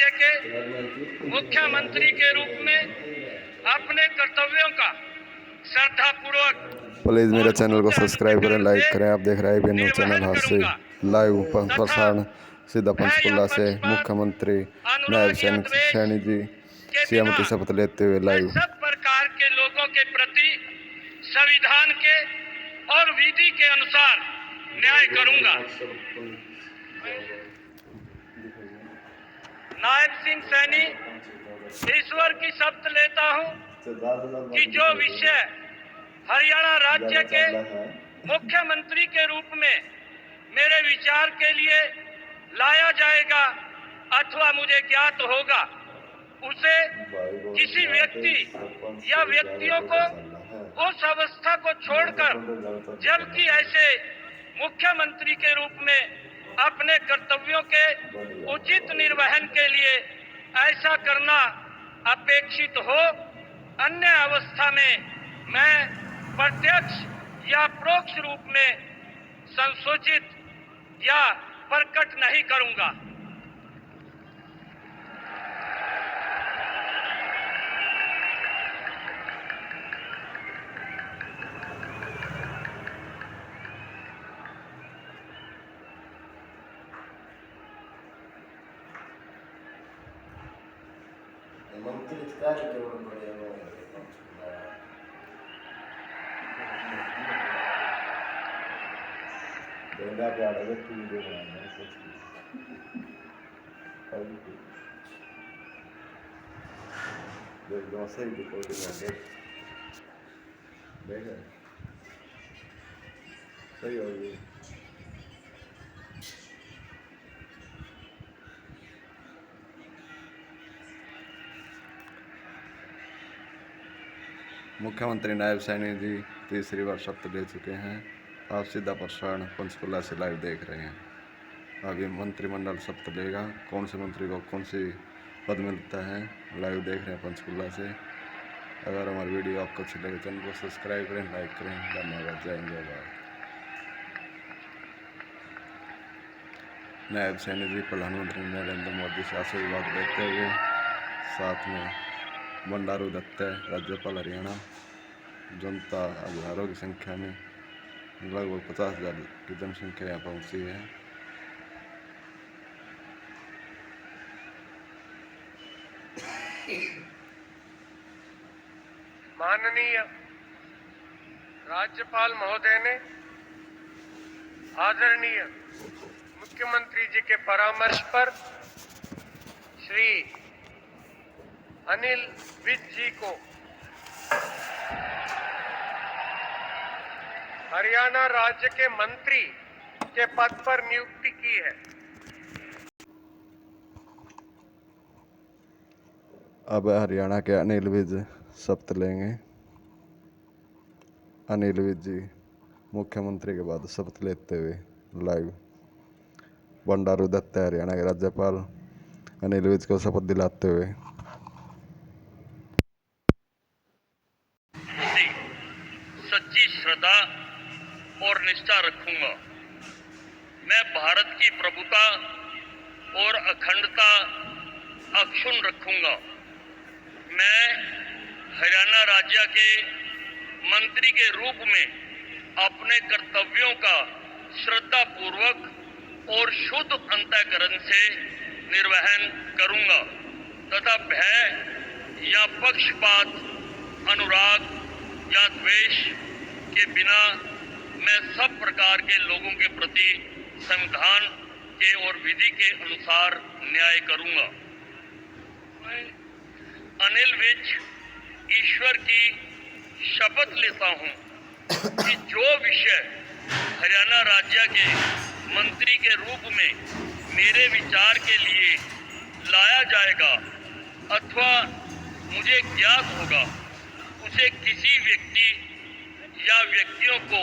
राज्य के मुख्यमंत्री के रूप में अपने कर्तव्यों का श्रद्धापूर्वक प्लीज़ मेरे चैनल को सब्सक्राइब करें, लाइक करें। आप देख रहे हैं भी न्यूज़ चैनल हास्य लाइव प्रसारण सीधा पंचकुला से मुख्यमंत्री नायब सैनी जी सीएम की शपथ लेते हुए लाइव। सब प्रकार के लोगों के प्रति संविधान के और विधि के अनुसार न्याय करूंगा। नायब सिंह सैनी ईश्वर की शपथ लेता हूं कि जो विषय हरियाणा राज्य के मुख्यमंत्री के रूप में मेरे विचार के लिए लाया जाएगा अथवा मुझे ज्ञात होगा, उसे किसी व्यक्ति या व्यक्तियों को उस अवस्था को छोड़कर, जबकि ऐसे मुख्यमंत्री के रूप में अपने कर्तव्यों के उचित निर्वहन के लिए ऐसा करना अपेक्षित हो, अन्य अवस्था में मैं प्रत्यक्ष या परोक्ष रूप में संसूचित या प्रकट नहीं करूंगा। सही होगी। मुख्यमंत्री नायब सैनी जी तीसरी बार शपथ ले चुके हैं। आप सीधा प्रसारण पंचकुला से लाइव देख रहे हैं। अभी मंत्रिमंडल शपथ लेगा, कौन से मंत्री को कौन सी पद मिलता है, लाइव देख रहे हैं पंचकुला से। अगर हमारी वीडियो आपको अच्छी लगे चैनल को सब्सक्राइब करें, लाइक करें। धन्यवाद। जय हिंद, जय भारत। नायब सैनी जी प्रधानमंत्री नरेंद्र मोदी से आशीर्वाद लेते हुए, साथ में बंडारू दत्ता राज्यपाल हरियाणा, जनता हजारों की संख्या में, लगभग 50,000 की जनसंख्या यहाँ पहुँची है। माननीय राज्यपाल महोदय ने आदरणीय मुख्यमंत्री जी के परामर्श पर श्री अनिल विज जी को हरियाणा राज्य के मंत्री के पद पर नियुक्ति की है। अब हरियाणा के अनिल विज शपथ लेंगे। अनिल विज जी मुख्यमंत्री के बाद शपथ लेते हुए लाइव। बंडारू दत्ता हरियाणा के राज्यपाल अनिल विज को शपथ दिलाते हुए। सच्ची श्रद्धा और निष्ठा रखूंगा। मैं भारत की प्रभुता और अखंडता अक्षुण्ण रखूंगा। मैं हरियाणा राज्य के मंत्री के रूप में अपने कर्तव्यों का श्रद्धापूर्वक और शुद्ध अंतःकरण से निर्वहन करूंगा तथा भय या पक्षपात, अनुराग या द्वेष के बिना मैं सब प्रकार के लोगों के प्रति संविधान के और विधि के अनुसार न्याय करूंगा। मैं अनिल विज ईश्वर की शपथ लेता हूं कि जो विषय हरियाणा राज्य के मंत्री के रूप में मेरे विचार के लिए लाया जाएगा अथवा मुझे ज्ञात होगा, उसे किसी व्यक्ति या व्यक्तियों को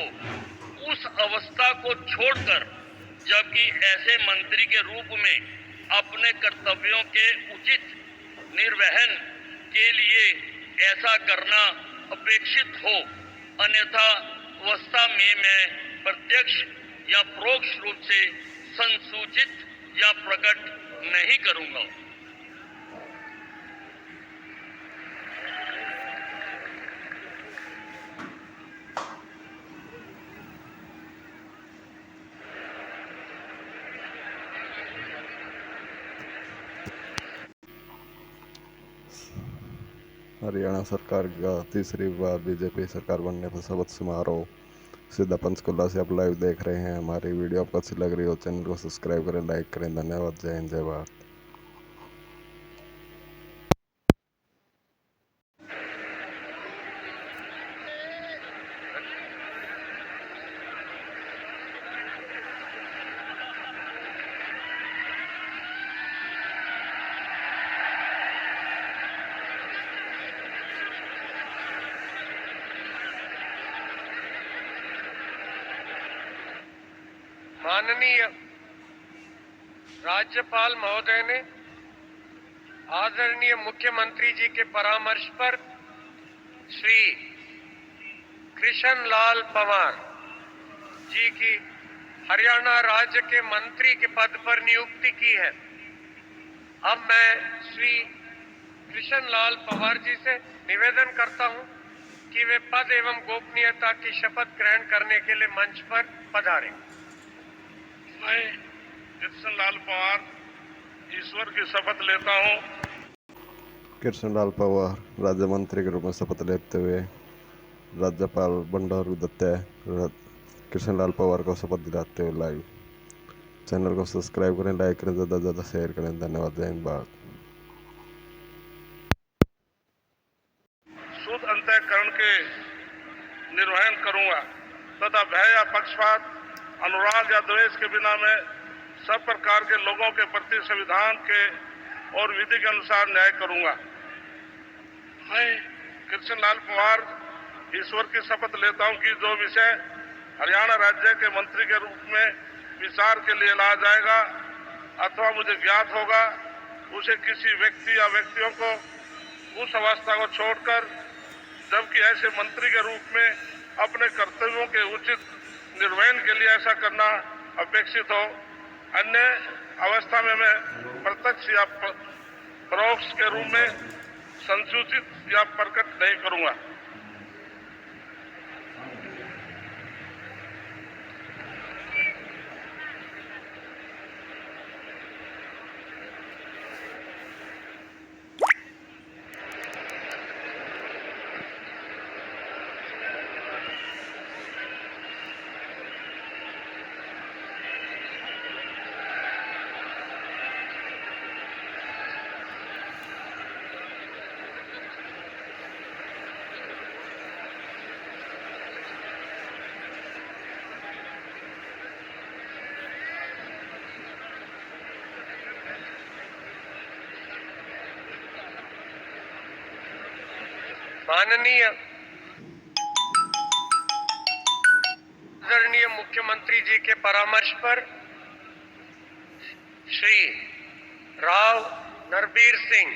उस अवस्था को छोड़कर, जबकि ऐसे मंत्री के रूप में अपने कर्तव्यों के उचित निर्वहन के लिए ऐसा करना अपेक्षित हो, अन्यथा अवस्था में मैं प्रत्यक्ष या परोक्ष रूप से संसूचित या प्रकट नहीं करूंगा। हरियाणा सरकार का तीसरी बार बीजेपी सरकार बनने पर शपथ समारोह सीधा पंचकुला से आप लाइव देख रहे हैं। हमारी वीडियो आपको अच्छी लग रही हो चैनल को सब्सक्राइब करें, लाइक करें। धन्यवाद। जय हिंद, जय भारत। माननीय राज्यपाल महोदय ने आदरणीय मुख्यमंत्री जी के परामर्श पर श्री कृष्ण लाल पंवार जी की हरियाणा राज्य के मंत्री के पद पर नियुक्ति की है। अब मैं श्री कृष्ण लाल पंवार जी से निवेदन करता हूं कि वे पद एवं गोपनीयता की शपथ ग्रहण करने के लिए मंच पर पधारें। मैं कृष्ण लाल पंवार ईश्वर की शपथ लेता हूँ। कृष्णलाल पंवार राज्य मंत्री के रूप में शपथ लेते हुए राज्यपाल बंडारू दत्तात्रेय कृष्णलाल पंवार को शपथ दिलाते हुए लाइव। चैनल को सब्सक्राइब करें, लाइक करें, ज़्यादा से ज़्यादा शेयर करें। धन्यवाद। जय हिंद, भारत। शुद्ध अंतःकरण के निर्वहन करूंगा तथा भय या पक्षपात, अनुराग या द्वेष के बिना मैं सब प्रकार के लोगों के प्रति संविधान के और विधि के अनुसार न्याय करूंगा। मैं कृष्णलाल पंवार ईश्वर की शपथ लेता हूं कि जो विषय हरियाणा राज्य के मंत्री के रूप में विचार के लिए लाया जाएगा अथवा मुझे ज्ञात होगा, उसे किसी व्यक्ति या व्यक्तियों को उस अवस्था को छोड़कर, जबकि ऐसे मंत्री के रूप में अपने कर्तव्यों के उचित निर्वहन के लिए ऐसा करना अपेक्षित हो, अन्य अवस्था में मैं प्रत्यक्ष या परोक्ष के रूप में संसूचित या प्रकट नहीं करूंगा। माननीय आदरणीय मुख्यमंत्री जी के परामर्श पर श्री राव नरबीर सिंह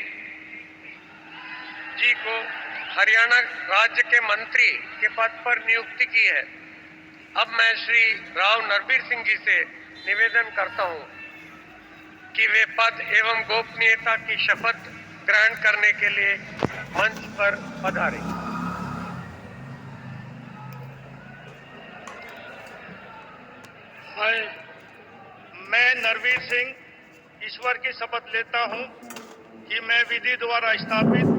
जी को हरियाणा राज्य के मंत्री के पद पर नियुक्ति की है। अब मैं श्री राव नरबीर सिंह जी से निवेदन करता हूं कि वे पद एवं गोपनीयता की शपथ ग्रहण करने के लिए मंच पर पधारें। मैं नरवीर सिंह ईश्वर की शपथ लेता हूं कि मैं विधि द्वारा स्थापित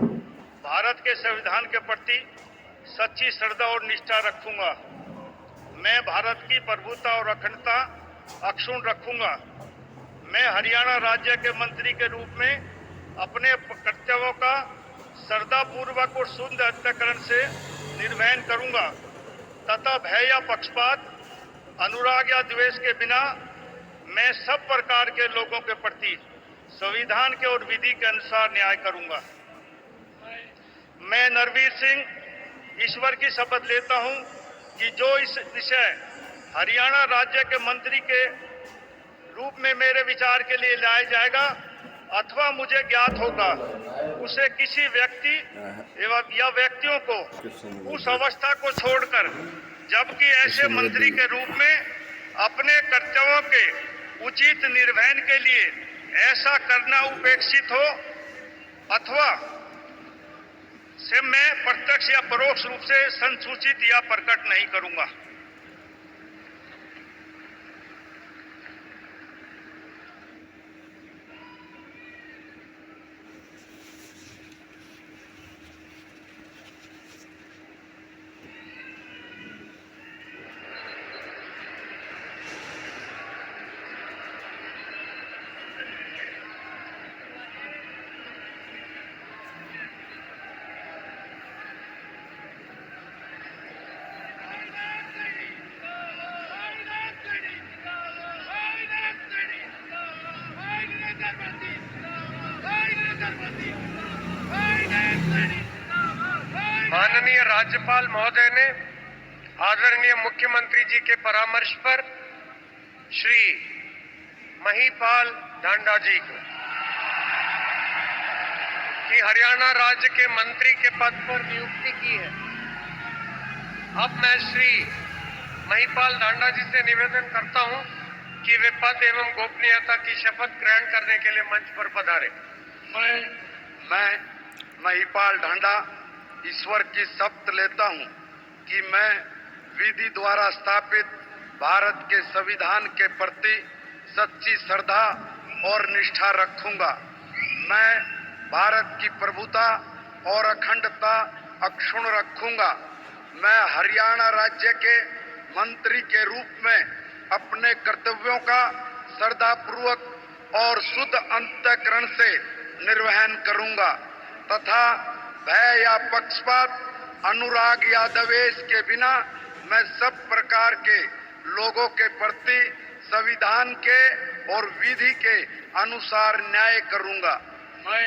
भारत के संविधान के प्रति सच्ची श्रद्धा और निष्ठा रखूंगा। मैं भारत की प्रभुता और अखंडता अक्षुण्ण रखूंगा। मैं हरियाणा राज्य के मंत्री के रूप में अपने कर्तव्यों का श्रद्धापूर्वक और शुद्ध अंतःकरण से निर्वहन करूंगा तथा भय या पक्षपात, अनुराग या द्वेष के बिना मैं सब प्रकार के लोगों के प्रति संविधान के और विधि के अनुसार न्याय करूंगा। मैं नरवीर सिंह ईश्वर की शपथ लेता हूं कि जो इस विषय हरियाणा राज्य के मंत्री के रूप में मेरे विचार के लिए लाया जाएगा अथवा मुझे ज्ञात होगा, उसे किसी व्यक्ति एवं या व्यक्तियों को उस अवस्था को छोड़कर, जबकि ऐसे मंत्री के रूप में अपने कर्तव्यों के उचित निर्वहन के लिए ऐसा करना उपेक्षित हो अथवा से मैं प्रत्यक्ष या परोक्ष रूप से संसूचित या प्रकट नहीं करूंगा। माननीय राज्यपाल महोदय ने आदरणीय मुख्यमंत्री जी के परामर्श पर श्री महिपाल ढांडा जी को कि हरियाणा राज्य के मंत्री के पद पर नियुक्ति की है। अब मैं श्री महिपाल ढांडा जी से निवेदन करता हूं कि वे पद एवं गोपनीयता की शपथ ग्रहण करने के लिए मंच पर पधारे। मैं महिपाल ढांडा ईश्वर की शपथ लेता हूं कि मैं विधि द्वारा स्थापित भारत के संविधान के प्रति सच्ची श्रद्धा और निष्ठा रखूंगा। मैं भारत की प्रभुता और अखंडता अक्षुण्ण रखूंगा। मैं हरियाणा राज्य के मंत्री के रूप में अपने कर्तव्यों का श्रद्धापूर्वक और शुद्ध अंतःकरण से निर्वहन करूंगा तथा भय या पक्षपात, अनुराग या द्वेष के बिना मैं सब प्रकार के लोगों के प्रति संविधान के और विधि के अनुसार न्याय करूंगा। मैं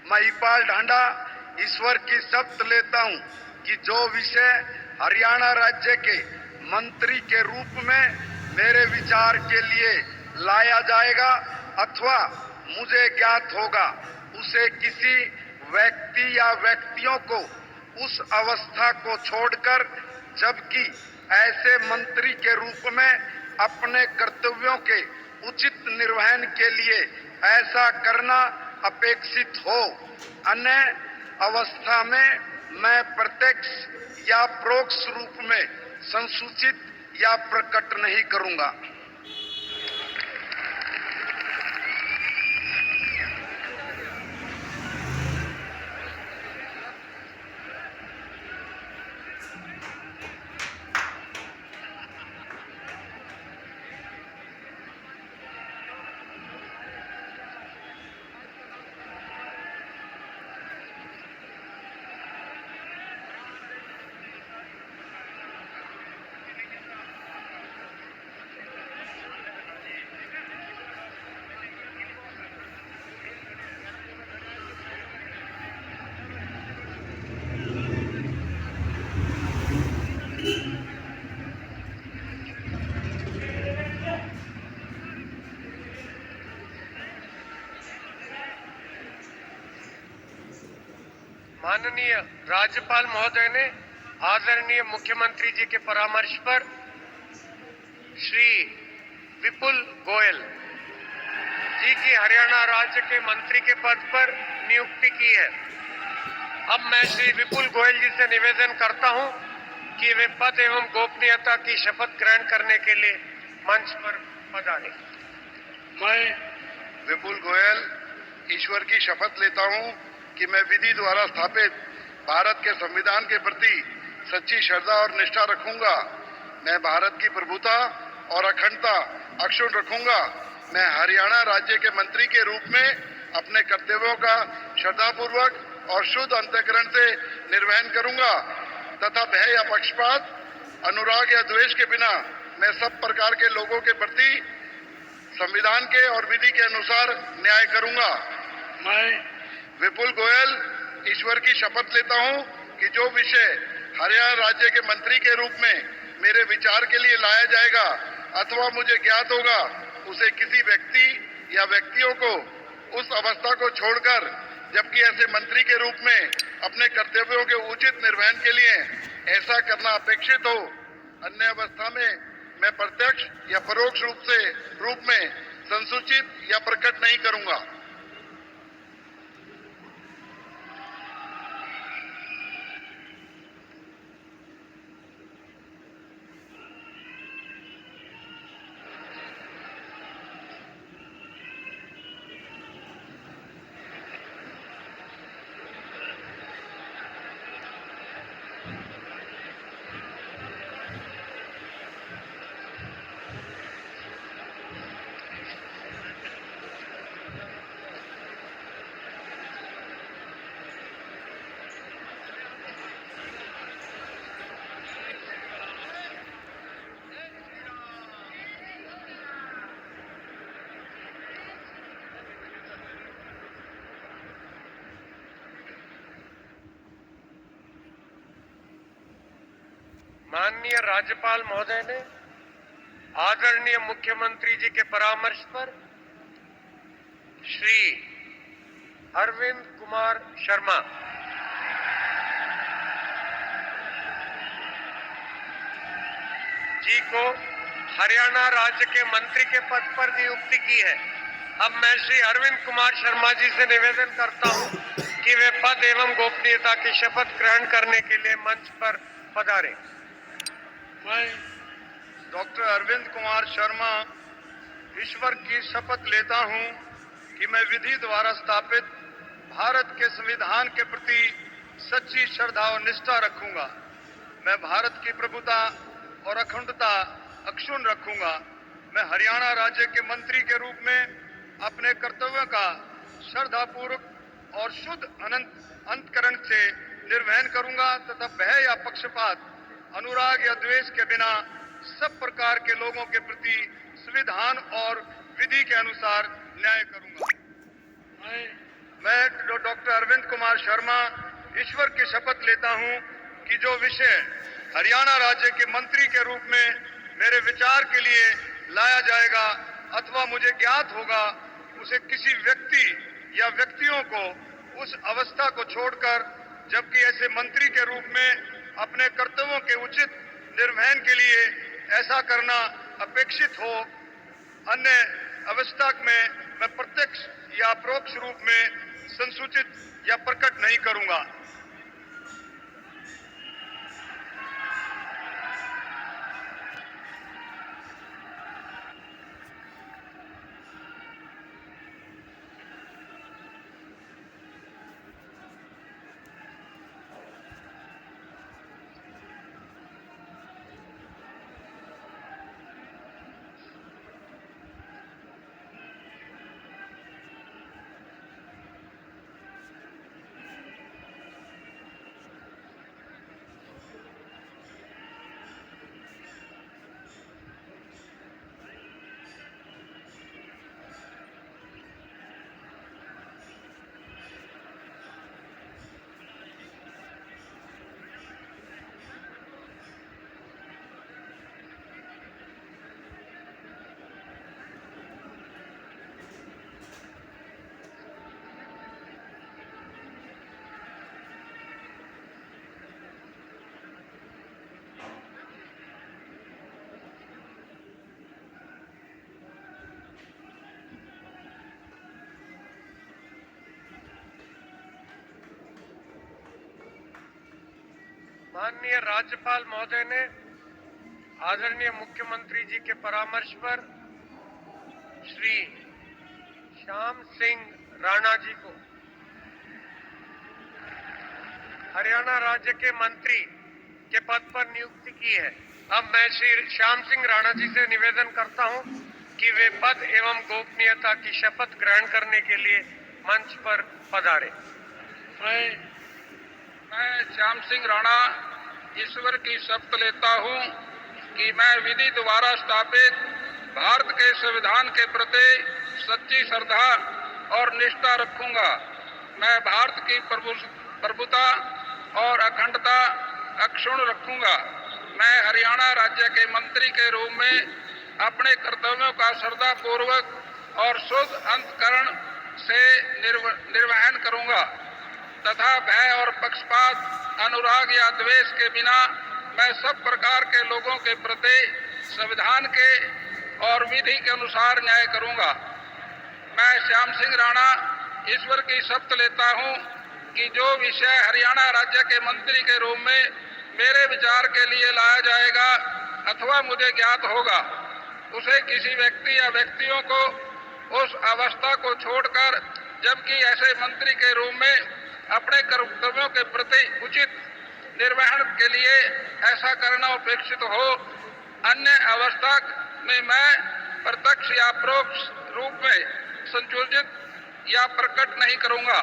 महिपाल ढांडा ईश्वर की शपथ लेता हूं कि जो विषय हरियाणा राज्य के मंत्री के रूप में मेरे विचार के लिए लाया जाएगा अथवा मुझे ज्ञात होगा, उसे किसी व्यक्ति या व्यक्तियों को उस अवस्था को छोड़कर, जबकि ऐसे मंत्री के रूप में अपने कर्तव्यों के उचित निर्वहन के लिए ऐसा करना अपेक्षित हो, अन्य अवस्था में मैं प्रत्यक्ष या परोक्ष रूप में संसूचित या प्रकट नहीं करूंगा। माननीय राज्यपाल महोदय ने आदरणीय मुख्यमंत्री जी के परामर्श पर श्री विपुल गोयल जी की हरियाणा राज्य के मंत्री के पद पर नियुक्ति की है। अब मैं श्री विपुल गोयल जी से निवेदन करता हूं कि वे पद एवं गोपनीयता की शपथ ग्रहण करने के लिए मंच पर पधारें। मैं विपुल गोयल ईश्वर की शपथ लेता हूं कि मैं विधि द्वारा स्थापित भारत के संविधान के प्रति सच्ची श्रद्धा और निष्ठा रखूंगा। मैं भारत की प्रभुता और अखंडता अक्षुण्ण रखूंगा। मैं हरियाणा राज्य के मंत्री के रूप में अपने कर्तव्यों का श्रद्धापूर्वक और शुद्ध अंतःकरण से निर्वहन करूंगा तथा भय या पक्षपात, अनुराग या द्वेष के बिना मैं सब प्रकार के लोगों के प्रति संविधान के और विधि के अनुसार न्याय करूंगा। मैं विपुल गोयल ईश्वर की शपथ लेता हूं कि जो विषय हरियाणा राज्य के मंत्री के रूप में मेरे विचार के लिए लाया जाएगा अथवा मुझे ज्ञात होगा, उसे किसी व्यक्ति या व्यक्तियों को उस अवस्था को छोड़कर, जबकि ऐसे मंत्री के रूप में अपने कर्तव्यों के उचित निर्वहन के लिए ऐसा करना अपेक्षित हो, अन्य अवस्था में मैं प्रत्यक्ष या परोक्ष रूप में संसूचित या प्रकट नहीं करूंगा। माननीय राज्यपाल महोदय ने आदरणीय मुख्यमंत्री जी के परामर्श पर श्री अरविंद कुमार शर्मा जी को हरियाणा राज्य के मंत्री के पद पर नियुक्ति की है। अब मैं श्री अरविंद कुमार शर्मा जी से निवेदन करता हूं कि वे पद एवं गोपनीयता की शपथ ग्रहण करने के लिए मंच पर पधारें। मैं डॉक्टर अरविंद कुमार शर्मा ईश्वर की शपथ लेता हूं कि मैं विधि द्वारा स्थापित भारत के संविधान के प्रति सच्ची श्रद्धा और निष्ठा रखूंगा। मैं भारत की प्रभुता और अखंडता अक्षुण्ण रखूंगा। मैं हरियाणा राज्य के मंत्री के रूप में अपने कर्तव्यों का श्रद्धापूर्वक और शुद्ध अंतकरण से निर्वहन करूंगा तथा भय या पक्षपात, अनुराग या द्वेष के बिना सब प्रकार के लोगों के प्रति संविधान और विधि के अनुसार न्याय करूंगा। मैं डॉक्टर अरविंद कुमार शर्मा ईश्वर की शपथ लेता हूं कि जो विषय हरियाणा राज्य के मंत्री के रूप में मेरे विचार के लिए लाया जाएगा अथवा मुझे ज्ञात होगा, उसे किसी व्यक्ति या व्यक्तियों को उस अवस्था को छोड़कर, जबकि ऐसे मंत्री के रूप में अपने कर्तव्यों के उचित निर्वहन के लिए ऐसा करना अपेक्षित हो, अन्य अवस्था में मैं प्रत्यक्ष या अपरोक्ष रूप में संसूचित या प्रकट नहीं करूंगा। माननीय राज्यपाल महोदय ने आदरणीय मुख्यमंत्री जी के परामर्श पर श्री श्याम सिंह राणा जी को हरियाणा राज्य के मंत्री के पद पर नियुक्ति की है। अब मैं श्री श्याम सिंह राणा जी से निवेदन करता हूं कि वे पद एवं गोपनीयता की शपथ ग्रहण करने के लिए मंच पर पधारे। मैं श्याम सिंह राणा ईश्वर की शपथ लेता हूं कि मैं विधि द्वारा स्थापित भारत के संविधान के प्रति सच्ची श्रद्धा और निष्ठा रखूंगा। मैं भारत की प्रभुता और अखंडता अक्षुण्ण रखूंगा। मैं हरियाणा राज्य के मंत्री के रूप में अपने कर्तव्यों का श्रद्धापूर्वक और शुद्ध अंतकरण से निर्वहन करूंगा तथा भय और पक्षपात, अनुराग या द्वेष के बिना मैं सब प्रकार के लोगों के प्रति संविधान के और विधि के अनुसार न्याय करूंगा। मैं श्याम सिंह राणा ईश्वर की शपथ लेता हूं कि जो विषय हरियाणा राज्य के मंत्री के रूप में मेरे विचार के लिए लाया जाएगा अथवा मुझे ज्ञात होगा, उसे किसी व्यक्ति या व्यक्तियों को उस अवस्था को छोड़कर, जबकि ऐसे मंत्री के रूप में अपने कर्तव्यों के प्रति उचित निर्वहन के लिए ऐसा करना अपेक्षित हो, अन्य अवस्था में मैं प्रत्यक्ष या परोक्ष रूप में संशोधित या प्रकट नहीं करूंगा।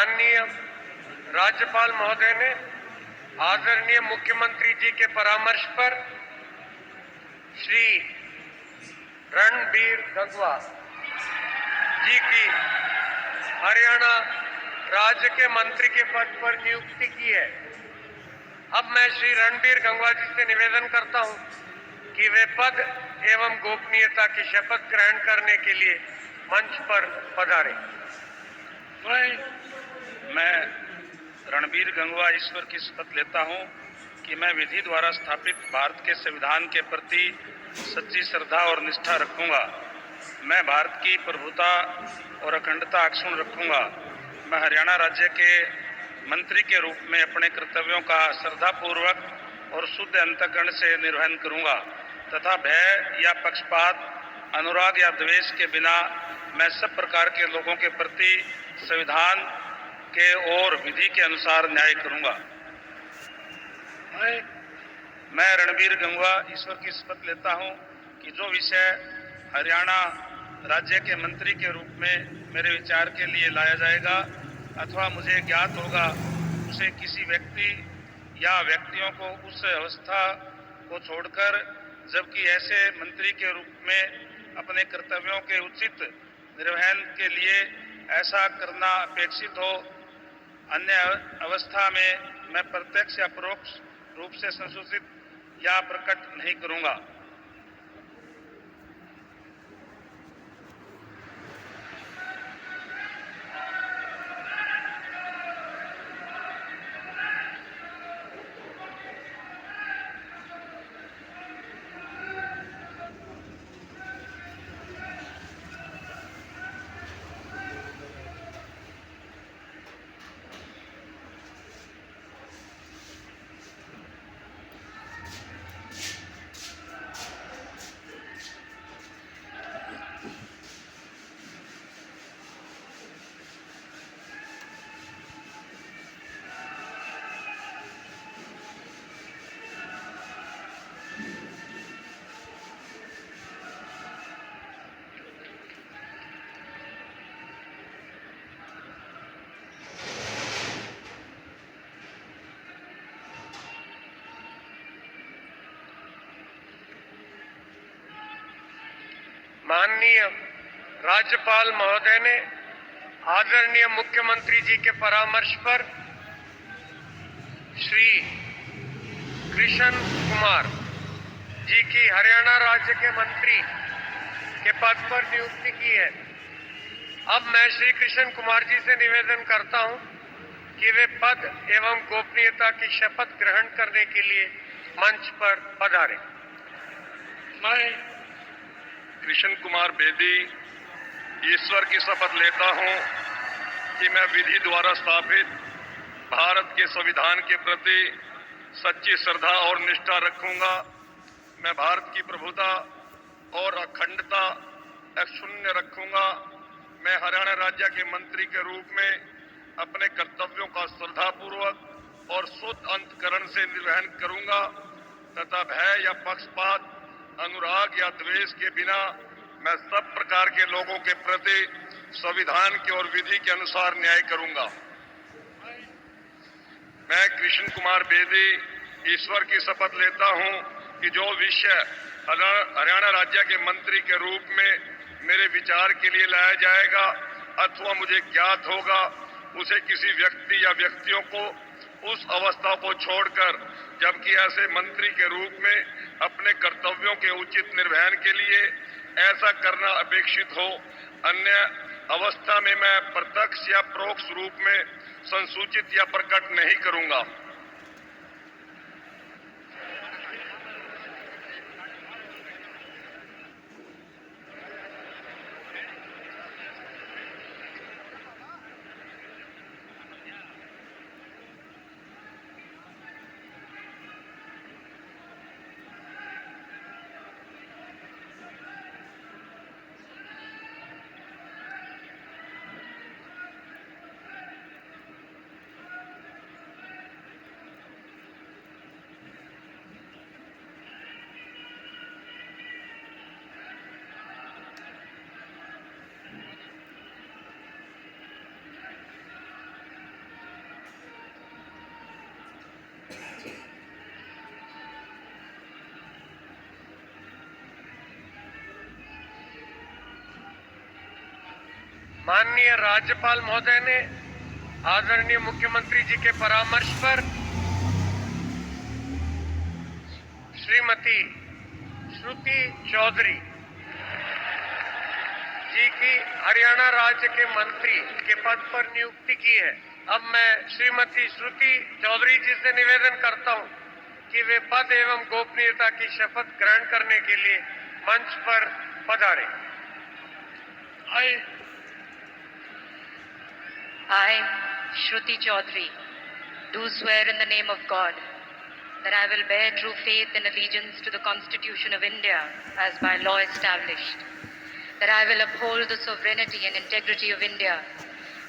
माननीय राज्यपाल महोदय ने आदरणीय मुख्यमंत्री जी के परामर्श पर श्री रणबीर गंगवा जी की हरियाणा राज्य के मंत्री के पद पर नियुक्ति की है। अब मैं श्री रणबीर गंगवा जी से निवेदन करता हूं कि वे पद एवं गोपनीयता की शपथ ग्रहण करने के लिए मंच पर पधारें। मैं रणबीर गंगवा ईश्वर की शपथ लेता हूं कि मैं विधि द्वारा स्थापित भारत के संविधान के प्रति सच्ची श्रद्धा और निष्ठा रखूंगा। मैं भारत की प्रभुता और अखंडता अक्षुण्ण रखूंगा। मैं हरियाणा राज्य के मंत्री के रूप में अपने कर्तव्यों का श्रद्धापूर्वक और शुद्ध अंतःकरण से निर्वहन करूंगा तथा भय या पक्षपात, अनुराग या द्वेष के बिना मैं सब प्रकार के लोगों के प्रति संविधान के और विधि के अनुसार न्याय करूंगा। मैं रणबीर गंगवा ईश्वर की शपथ लेता हूं कि जो विषय हरियाणा राज्य के मंत्री के रूप में मेरे विचार के लिए लाया जाएगा अथवा मुझे ज्ञात होगा, उसे किसी व्यक्ति या व्यक्तियों को उस अवस्था को छोड़कर, जबकि ऐसे मंत्री के रूप में अपने कर्तव्यों के उचित निर्वहन के लिए ऐसा करना अपेक्षित हो, अन्य अवस्था में मैं प्रत्यक्ष या परोक्ष रूप से संसूचित या प्रकट नहीं करूंगा। माननीय राज्यपाल महोदय ने आदरणीय मुख्यमंत्री जी के परामर्श पर श्री कृष्ण कुमार जी की हरियाणा राज्य के मंत्री के पद पर नियुक्ति की है। अब मैं श्री कृष्ण कुमार जी से निवेदन करता हूं कि वे पद एवं गोपनीयता की शपथ ग्रहण करने के लिए मंच पर पधारें। मैं कृष्ण कुमार बेदी ईश्वर की शपथ लेता हूं कि मैं विधि द्वारा स्थापित भारत के संविधान के प्रति सच्ची श्रद्धा और निष्ठा रखूंगा। मैं भारत की प्रभुता और अखंडता अक्षुण्ण रखूंगा। मैं हरियाणा राज्य के मंत्री के रूप में अपने कर्तव्यों का श्रद्धापूर्वक और शुद्ध अंतःकरण से निर्वहन करूंगा तथा भय या पक्षपात, अनुराग या द्वेष के बिना मैं सब प्रकार के लोगों के प्रति संविधान के और विधि के अनुसार न्याय करूंगा। मैं कृष्ण कुमार बेदी ईश्वर की शपथ लेता हूं कि जो विषय हरियाणा राज्य के मंत्री के रूप में मेरे विचार के लिए लाया जाएगा अथवा मुझे ज्ञात होगा, उसे किसी व्यक्ति या व्यक्तियों को उस अवस्था को छोड़कर, जबकि ऐसे मंत्री के रूप में अपने कर्तव्यों के उचित निर्वहन के लिए ऐसा करना अपेक्षित हो, अन्य अवस्था में मैं प्रत्यक्ष या परोक्ष रूप में संसूचित या प्रकट नहीं करूंगा। माननीय राज्यपाल महोदय ने आदरणीय मुख्यमंत्री जी के परामर्श पर श्रीमती श्रुति चौधरी जी की हरियाणा राज्य के मंत्री के पद पर नियुक्ति की है। अब मैं श्रीमती श्रुति चौधरी जी से निवेदन करता हूं कि वे पद एवं गोपनीयता की शपथ ग्रहण करने के लिए मंच पर पधारें। I, Shruti Chaudhary, do swear in the name of God that I will bear true faith and allegiance to the Constitution of India as by law established, that I will uphold the sovereignty and integrity of India,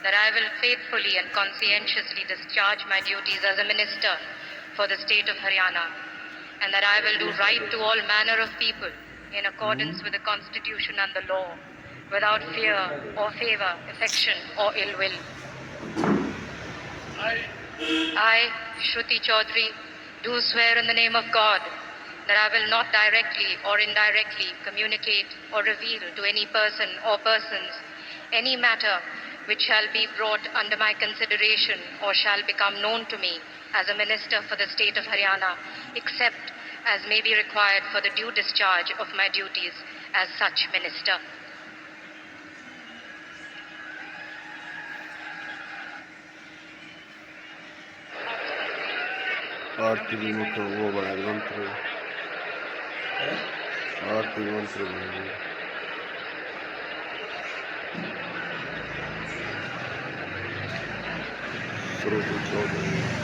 that I will faithfully and conscientiously discharge my duties as a minister for the state of Haryana, and that I will do right to all manner of people in accordance with the Constitution and the law, without fear or favor, affection or ill will. I, Shruti Chaudhary, do swear in the name of God that I will not directly or indirectly communicate or reveal to any person or persons any matter which shall be brought under my consideration or shall become known to me as a minister for the state of Haryana, except as may be required for the due discharge of my duties as such minister. आरती भी मुख्य वो बना दे मंत्र, आरती मंत्र बना दे। श्रुति चौधरी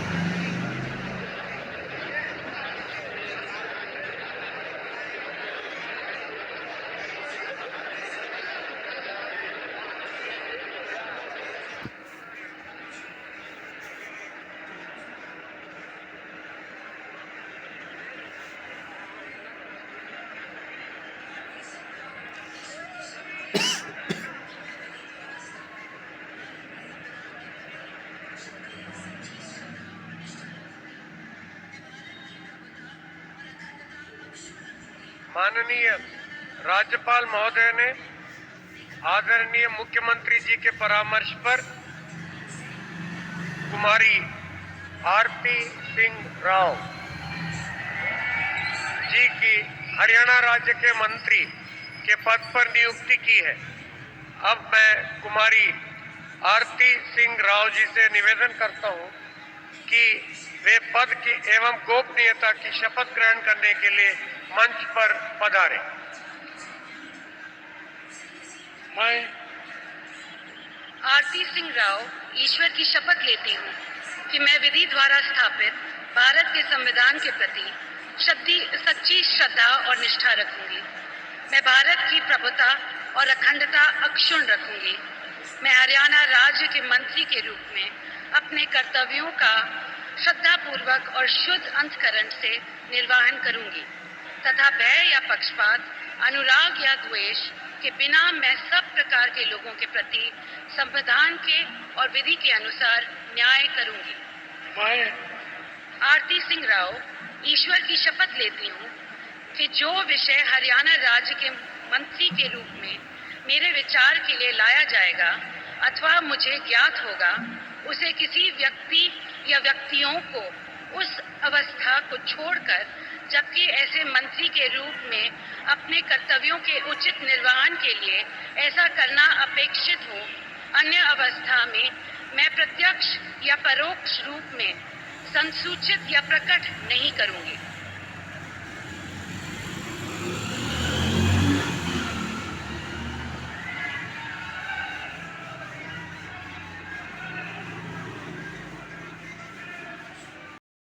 माननीय राज्यपाल महोदय ने आदरणीय मुख्यमंत्री जी के परामर्श पर कुमारी आरती सिंह राव जी की हरियाणा राज्य के मंत्री के पद पर नियुक्ति की है। अब मैं कुमारी आरती सिंह राव जी से निवेदन करता हूं कि वे पद की एवं गोपनीयता की शपथ ग्रहण करने के लिए मंच पर पधारें। मैं आरती सिंह राव ईश्वर की शपथ लेती हूँ कि मैं विधि द्वारा स्थापित भारत के संविधान के प्रति सच्ची श्रद्धा और निष्ठा रखूंगी। मैं भारत की प्रभुता और अखंडता अक्षुण्ण रखूंगी। मैं हरियाणा राज्य के मंत्री के रूप में अपने कर्तव्यों का श्रद्धापूर्वक और शुद्ध अंतःकरण से निर्वहन करूंगी तथा भय या पक्षपात, अनुराग या द्वेष के बिना मैं सब प्रकार के लोगों के प्रति संविधान के और विधि के अनुसार न्याय करूंगी। मैं आरती सिंह राव ईश्वर की शपथ लेती हूँ कि जो विषय हरियाणा राज्य के मंत्री के रूप में मेरे विचार के लिए लाया जाएगा अथवा मुझे ज्ञात होगा, उसे किसी व्यक्ति या व्यक्तियों को उस अवस्था को छोड़कर, जबकि ऐसे मंत्री के रूप में अपने कर्तव्यों के उचित निर्वहन के लिए ऐसा करना अपेक्षित हो, अन्य अवस्था में मैं प्रत्यक्ष या परोक्ष रूप में संसूचित या प्रकट नहीं करूंगी।